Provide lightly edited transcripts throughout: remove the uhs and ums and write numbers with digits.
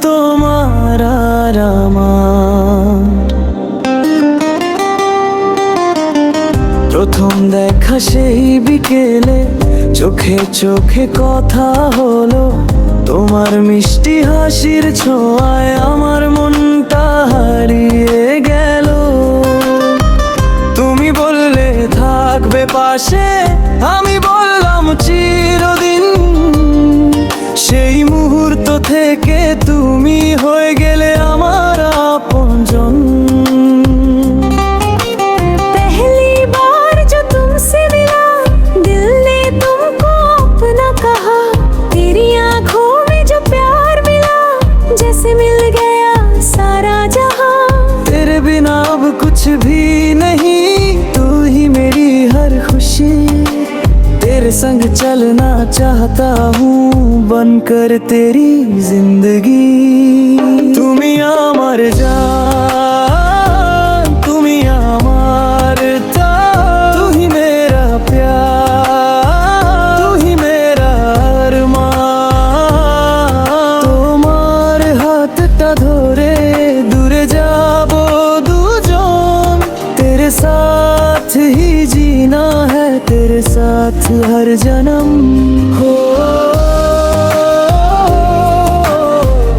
তোমার আর আমার। প্রথম দেখা সেই বিকেলে চোখে চোখে কথা হলো, তোমার মিষ্টি হাসির ছোঁয়ায় আমার মনটা হারিয়ে গেল। তুমি বললে থাকবে পাশে, আমি বললাম চিরদিন। সেই মুহূর্ত থেকে তুমি হয়ে গেলে আমার আপনজন। कुछ भी नहीं, तू ही मेरी हर खुशी। तेरे संग चलना चाहता हूँ, बनकर तेरी जिंदगी। তুমি আমার जान, তুমি আমার तार, तू ही मेरा प्यार, तू ही मेरा अरमान। তোমার হাতটা ধরে দূরে যাবো साथ ही जीना है, तेरे साथ हर जन्म हो।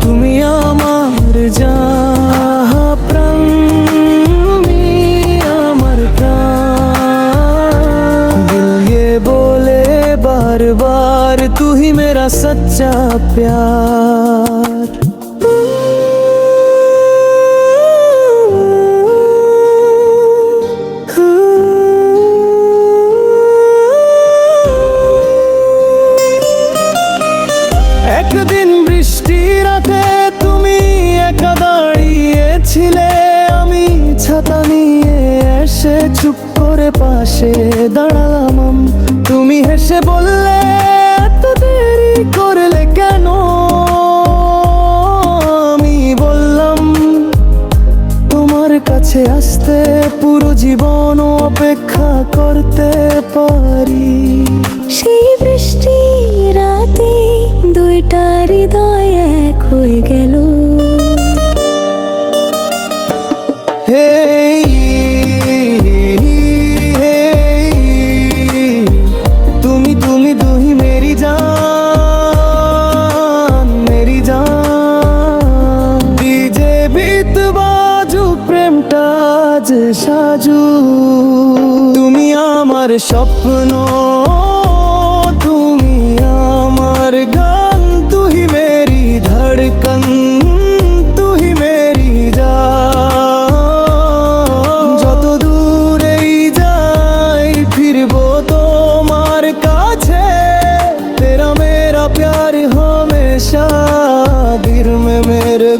তুমি আমার জান প্রাণ, তুমি আমার প্রাণ। दिल ये बोले बार बार, तू ही मेरा सच्चा प्यार। একদিন বৃষ্টি রাতে তুমি একা দাঁড়িয়েছিলে, আমি ছাতা নিয়ে এসে চুপ করে পাশে দাঁড়ালাম। তুমি হেসে বললে এত দেরি করলে কেন? আমি বললাম তোমার কাছে আসতে পুরো জীবন অপেক্ষা করতে পারি। সেই বৃষ্টি রাতে দুইটা হৃদয় এক হয়ে গেল। তুমি তুমি তুমি মেরি জান, মেরি জান। ডিজে বিত বাজু প্রেমটা আজ সাজু। তুমি আমার স্বপ্ন, তুমি আমার গান, तू ही मेरी धड़कन, तू ही मेरी जान। যত দূরেই যাই ফিরবো তোমার কাছে, तेरा मेरा प्यार हमेशा दिल में मेरे